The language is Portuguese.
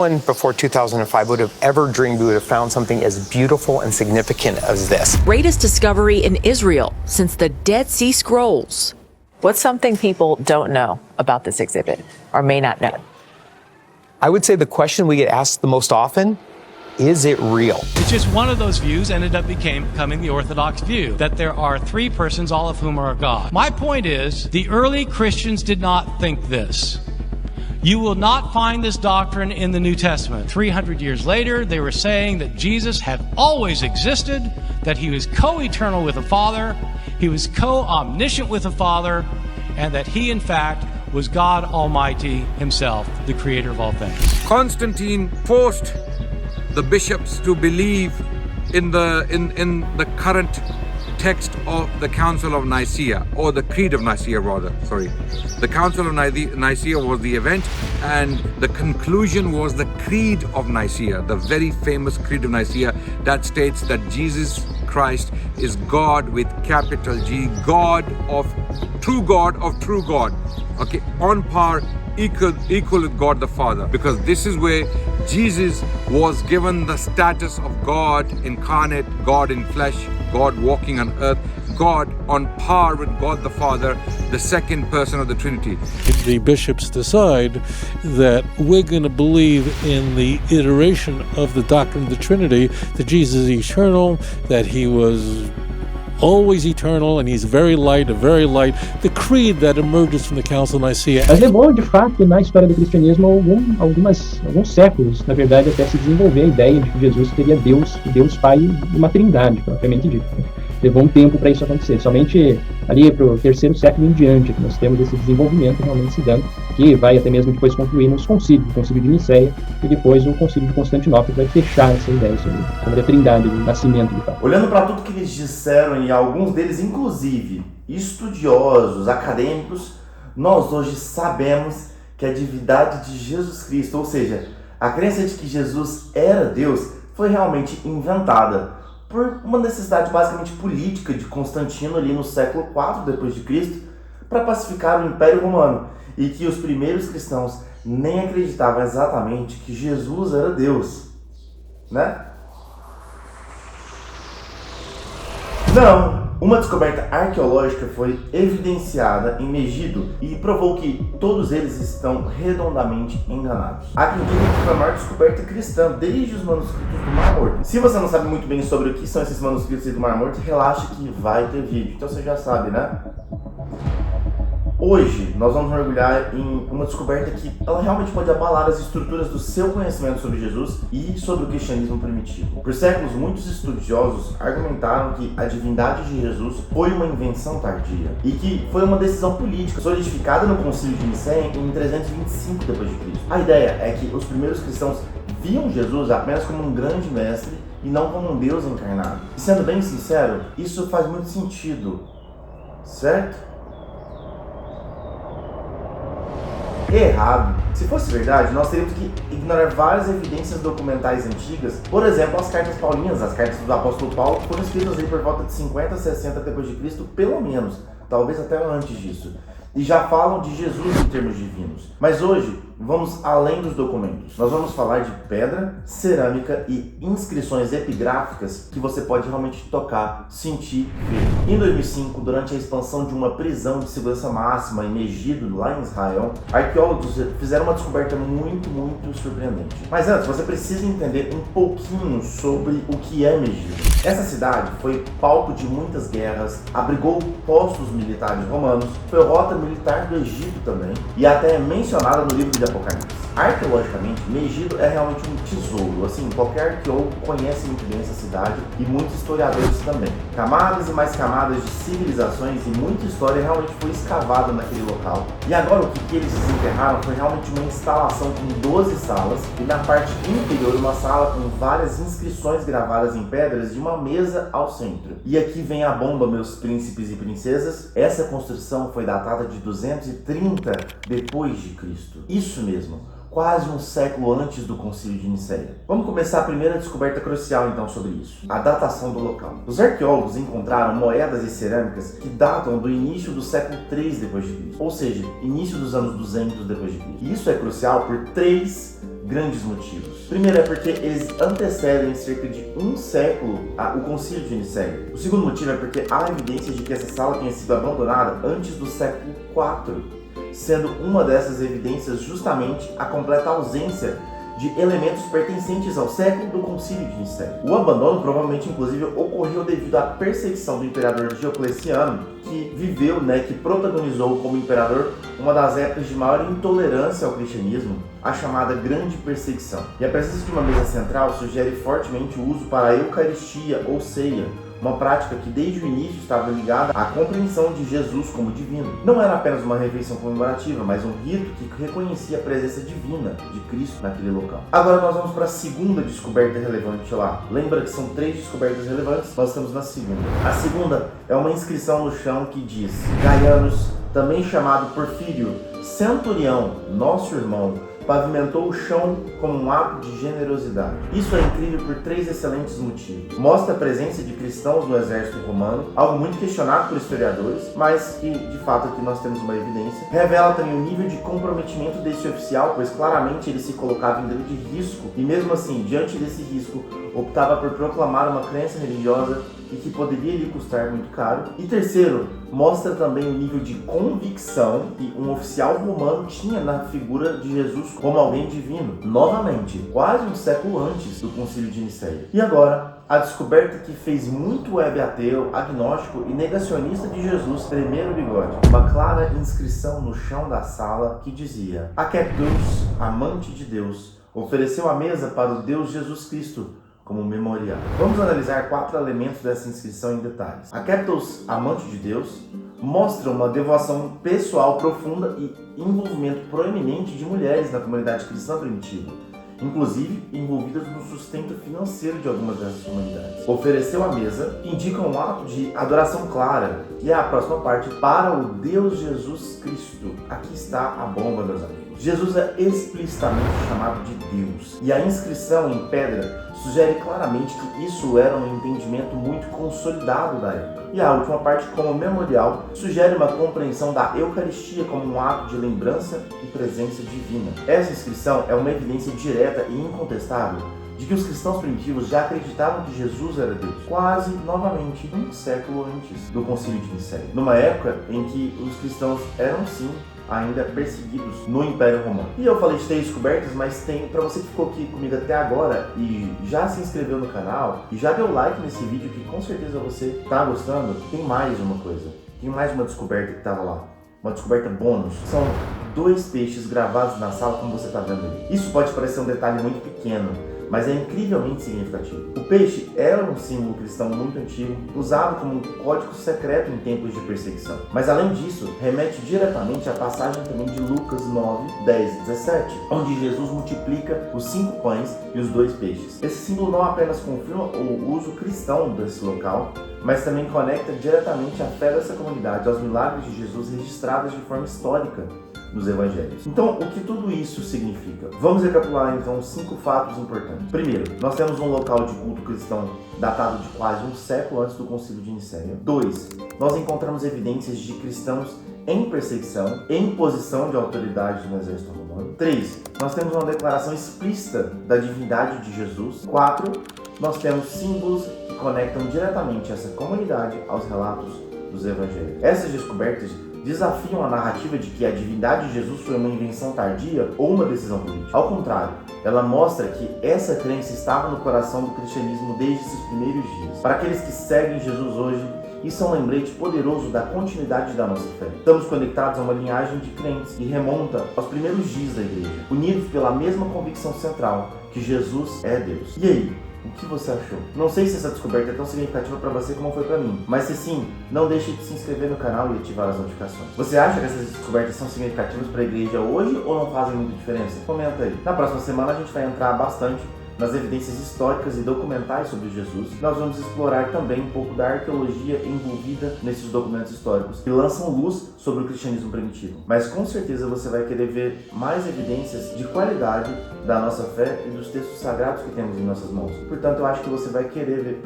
one before 2005 would have ever dreamed we would have found something as beautiful and significant as this. Greatest discovery in Israel since the Dead Sea Scrolls. What's something people don't know about this exhibit or may not know? I would say the question we get asked the most often, is it real? It's just one of those views ended up becoming the Orthodox view, that there are three persons, all of whom are God. My point is, the early Christians did not think this. You will not find this doctrine in the New Testament. 300 years later, they were saying that Jesus had always existed, that he was co-eternal with the Father, he was co-omniscient with the Father, and that he, in fact, was God Almighty himself, the creator of all things. Constantine forced the bishops to believe in the current text of the Council of Nicaea, or the Creed of Nicaea rather, sorry. The Council of Nicaea was the event, and the conclusion was the Creed of Nicaea, the very famous Creed of Nicaea that states that Jesus Christ is God with capital G, God of true God, okay, on par, equal with God the Father, because this is where Jesus was given the status of God incarnate, God in flesh, God walking on earth, God on par with God the Father, the second person of the Trinity. The bishops decide that we're going to believe in the iteration of the doctrine of the Trinity, that Jesus is eternal, that he was always eternal, and he's very light, the creed that emerges from the Council of Nicaea. Mas levou, de fato, na história do cristianismo, alguns séculos, na verdade, até se desenvolver a ideia de que Jesus seria Deus Pai e uma trindade, propriamente dito. Levou um tempo para isso acontecer. Somente ali para o terceiro século em diante que nós temos esse desenvolvimento realmente se dando, que vai até mesmo depois concluir nos concílios, o concílio de Niceia e depois o concílio de Constantinopla, que vai fechar essa ideia sobre a trindade, o nascimento de fato. Olhando para tudo que eles disseram, e alguns deles inclusive estudiosos, acadêmicos, nós hoje sabemos que a divindade de Jesus Cristo, ou seja, a crença de que Jesus era Deus, foi realmente inventada por uma necessidade basicamente política de Constantino ali no século IV d.C. para pacificar o Império Romano, e que os primeiros cristãos nem acreditavam exatamente que Jesus era Deus, né? Não! Uma descoberta arqueológica foi evidenciada em Megido e provou que todos eles estão redondamente enganados. Há quem diga que foi a maior descoberta cristã desde os manuscritos do Mar Morto. Se você não sabe muito bem sobre o que são esses manuscritos do Mar Morto, relaxa que vai ter vídeo, então você já sabe, né? Hoje, nós vamos mergulhar em uma descoberta que ela realmente pode abalar as estruturas do seu conhecimento sobre Jesus e sobre o cristianismo primitivo. Por séculos, muitos estudiosos argumentaram que a divindade de Jesus foi uma invenção tardia e que foi uma decisão política solidificada no Concílio de Nicéia em 325 d.C. A ideia é que os primeiros cristãos viam Jesus apenas como um grande mestre e não como um Deus encarnado. E sendo bem sincero, isso faz muito sentido, certo? Errado. Se fosse verdade, nós teríamos que ignorar várias evidências documentais antigas, por exemplo, as cartas paulinas, as cartas do apóstolo Paulo, que foram escritas aí por volta de 50, 60 d.C., pelo menos, talvez até antes disso, e já falam de Jesus em termos divinos. Mas hoje, vamos além dos documentos. Nós vamos falar de pedra, cerâmica e inscrições epigráficas que você pode realmente tocar, sentir, ver. Em 2005, durante a expansão de uma prisão de segurança máxima em Megido, lá em Israel, arqueólogos fizeram uma descoberta muito surpreendente. Mas antes, você precisa entender um pouquinho sobre o que é Megido. Essa cidade foi palco de muitas guerras, abrigou postos militares romanos, foi rota militar do Egito também, e até é mencionada no livro de Apocalipse. Arqueologicamente, Megido é realmente um tesouro, assim, qualquer arqueólogo conhece muito bem essa cidade e muitos historiadores também. Camadas e mais camadas de civilizações e muita história realmente foi escavada naquele local. E agora o que eles desenterraram foi realmente uma instalação com 12 salas e na parte inferior uma sala com várias inscrições gravadas em pedras de uma mesa ao centro. E aqui vem a bomba, meus príncipes e princesas. Essa construção foi datada de 230 depois de Cristo. Isso mesmo, quase um século antes do Concílio de Nicéia. Vamos começar a primeira descoberta crucial então sobre isso, a datação do local. Os arqueólogos encontraram moedas e cerâmicas que datam do início do século III d.C., ou seja, início dos anos 200 d.C. E isso é crucial por três grandes motivos. Primeiro é porque eles antecedem cerca de um século o concílio de Nicéia. O segundo motivo é porque há evidências de que essa sala tenha sido abandonada antes do século IV, sendo uma dessas evidências justamente a completa ausência de elementos pertencentes ao século do concílio de Nicéia. O abandono provavelmente, inclusive, ocorreu devido à perseguição do imperador Diocleciano, que viveu, que protagonizou como imperador uma das épocas de maior intolerância ao cristianismo, a chamada Grande Perseguição. E a presença de uma mesa central sugere fortemente o uso para a Eucaristia ou ceia, uma prática que desde o início estava ligada à compreensão de Jesus como divino. Não era apenas uma refeição comemorativa, mas um rito que reconhecia a presença divina de Cristo naquele local. Agora nós vamos para a segunda descoberta relevante lá. Lembra que são 3 descobertas relevantes? Nós estamos na segunda. A segunda é uma inscrição no chão que diz: Gaianos, também chamado Porfírio, centurião, nosso irmão, pavimentou o chão como um ato de generosidade. Isso é incrível por 3 excelentes motivos. Mostra a presença de cristãos no exército romano, algo muito questionado por historiadores, mas que de fato aqui nós temos uma evidência. Revela também o nível de comprometimento desse oficial, pois claramente ele se colocava em grande risco e mesmo assim, diante desse risco, optava por proclamar uma crença religiosa e que poderia lhe custar muito caro. E terceiro, mostra também o nível de convicção que um oficial romano tinha na figura de Jesus como alguém divino, novamente, quase um século antes do concílio de Nicéia. E agora, a descoberta que fez muito web ateu, agnóstico e negacionista de Jesus tremer o bigode. Uma clara inscrição no chão da sala que dizia: Aqueptos, amante de Deus, ofereceu a mesa para o Deus Jesus Cristo como memorial. Vamos analisar 4 elementos dessa inscrição em detalhes. Aqueptos, amante de Deus, mostra uma devoção pessoal profunda e envolvimento proeminente de mulheres na comunidade cristã primitiva, inclusive envolvidas no sustento financeiro de algumas dessas comunidades. Ofereceu a mesa indica um ato de adoração clara. E a próxima parte: para o Deus Jesus Cristo. Aqui está a bomba, meus amigos. Jesus é explicitamente chamado de Deus, e a inscrição em pedra sugere claramente que isso era um entendimento muito consolidado da época. E a última parte, como memorial, sugere uma compreensão da Eucaristia como um ato de lembrança e presença divina. Essa inscrição é uma evidência direta e incontestável de que os cristãos primitivos já acreditavam que Jesus era Deus, quase novamente um século antes do concílio de Nicéia, numa época em que os cristãos eram sim ainda perseguidos no Império Romano. E eu falei de 3 descobertas, mas tem, para você que ficou aqui comigo até agora e já se inscreveu no canal e já deu like nesse vídeo, que com certeza você tá gostando, tem mais uma coisa, tem mais uma descoberta que tava lá, uma descoberta bônus. São 2 peixes gravados na sala, como você tá vendo ali. Isso pode parecer um detalhe muito pequeno, mas é incrivelmente significativo. O peixe era um símbolo cristão muito antigo, usado como um código secreto em tempos de perseguição. Mas além disso, remete diretamente à passagem também de Lucas 9, 10 e 17, onde Jesus multiplica os 5 pães e os 2 peixes. Esse símbolo não apenas confirma o uso cristão desse local, mas também conecta diretamente a fé dessa comunidade aos milagres de Jesus registrados de forma histórica nos evangelhos. Então, o que tudo isso significa? Vamos recapitular então 5 fatos importantes. Primeiro, nós temos um local de culto cristão datado de quase um século antes do concílio de Nicéia. 2, nós encontramos evidências de cristãos em perseguição, em posição de autoridade no exército romano. 3, nós temos uma declaração explícita da divindade de Jesus. 4, nós temos símbolos que conectam diretamente essa comunidade aos relatos dos evangelhos. Essas descobertas desafiam a narrativa de que a divindade de Jesus foi uma invenção tardia ou uma decisão política. Ao contrário, ela mostra que essa crença estava no coração do cristianismo desde seus primeiros dias. Para aqueles que seguem Jesus hoje, isso é um lembrete poderoso da continuidade da nossa fé. Estamos conectados a uma linhagem de crentes que remonta aos primeiros dias da igreja, unidos pela mesma convicção central que Jesus é Deus. E aí? O que você achou? Não sei se essa descoberta é tão significativa para você como foi para mim, mas se sim, não deixe de se inscrever no canal e ativar as notificações. Você acha que essas descobertas são significativas para a igreja hoje ou não fazem muita diferença? Comenta aí. Na próxima semana a gente vai entrar bastante nas evidências históricas e documentais sobre Jesus. Nós vamos explorar também um pouco da arqueologia envolvida nesses documentos históricos que lançam luz sobre o cristianismo primitivo. Mas com certeza você vai querer ver mais evidências de qualidade da nossa fé e dos textos sagrados que temos em nossas mãos. Portanto, eu acho que você vai querer ver